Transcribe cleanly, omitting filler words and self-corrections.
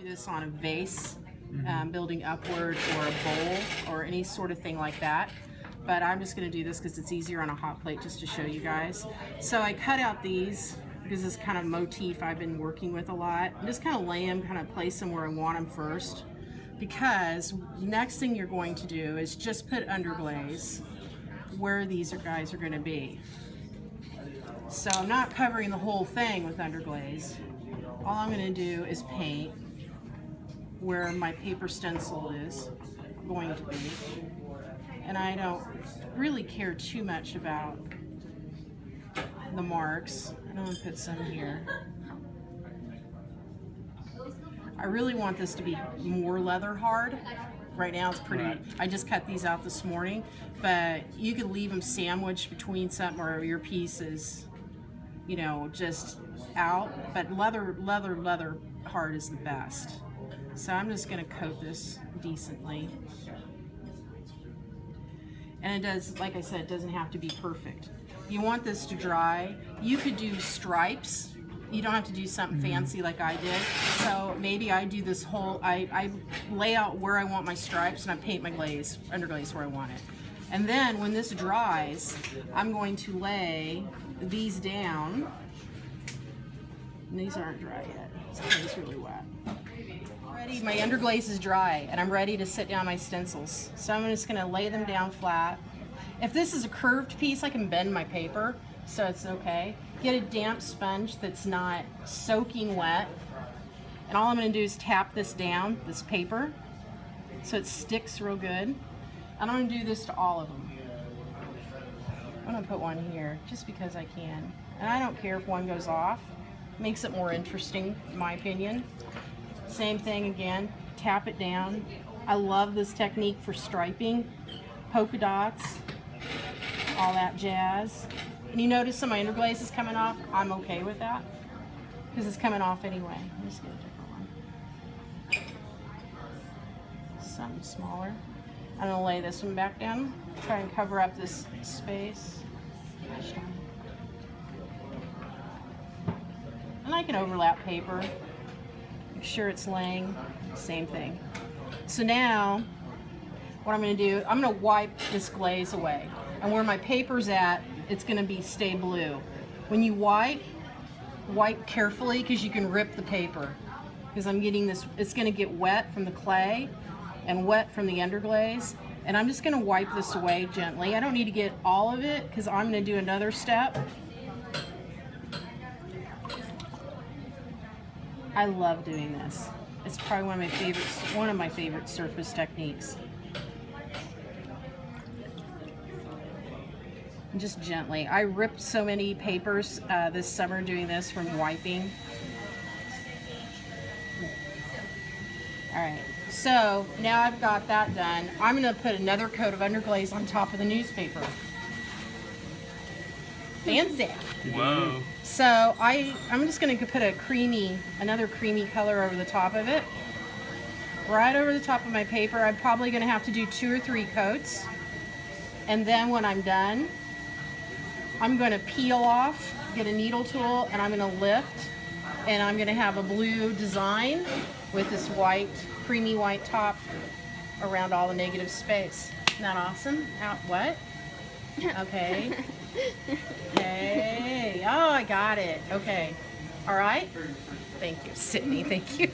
This on a vase, building upward, or a bowl, or any sort of thing like that. But I'm just going to do this because it's easier on a hot plate, just to show you guys. So I cut out these because this kind of motif I've been working with a lot. I'm just kind of lay them, kind of place them where I want them first. Because next thing you're going to do is just put underglaze where these guys are going to be. So I'm not covering the whole thing with underglaze. All I'm going to do is paint where my paper stencil is going to be. And I don't really care too much about the marks. I'm going to put some here. I really want this to be more leather hard. Right now it's pretty, I just cut these out this morning, but you could leave them sandwiched between something, or your pieces, you know, just out. But leather hard is the best. So I'm just going to coat this decently. And it does, like I said, it doesn't have to be perfect. You want this to dry. You could do stripes. You don't have to do something fancy like I did. So maybe I do this whole, I lay out where I want my stripes and I paint my glaze, underglaze where I want it. And then when this dries, I'm going to lay these down. And these aren't dry yet, so it's really wet. Ready, my underglaze is dry and I'm ready to sit down my stencils. So I'm just gonna lay them down flat. If this is a curved piece, I can bend my paper, so it's okay. Get a damp sponge that's not soaking wet. And all I'm gonna do is tap this down, this paper, so it sticks real good. And I'm gonna do this to all of them. I'm gonna put one here, just because I can. And I don't care if one goes off. Makes it more interesting, in my opinion. Same thing again, tap it down. I love this technique for striping, polka dots, all that jazz. And you notice some of my underglaze is coming off. I'm okay with that because it's coming off anyway. Let me just get a different one. Something smaller. I'm gonna lay this one back down. Try and cover up this space. And I can overlap paper. Make sure it's laying. Same thing. So now, what I'm gonna do, I'm gonna wipe this glaze away. And where my paper's at, it's gonna be stay blue. When you wipe carefully because you can rip the paper. Because I'm getting this, it's gonna get wet from the clay and wet from the underglaze. And I'm just gonna wipe this away gently. I don't need to get all of it because I'm gonna do another step. I love doing this. It's probably one of my favorite surface techniques. And just gently. I ripped so many papers this summer doing this from wiping. All right, so now I've got that done. I'm gonna put another coat of underglaze on top of the newspaper. Fancy. Whoa. So I'm just gonna put another creamy color over the top of it. Right over the top of my paper. I'm probably gonna have to do 2 or 3 coats. And then when I'm done, I'm gonna peel off, get a needle tool, and I'm gonna lift, and I'm gonna have a blue design with this white, creamy white top around all the negative space. Isn't that awesome? What? Okay. Hey, oh, I got it. Okay. All right. Thank you, Sydney. Thank you.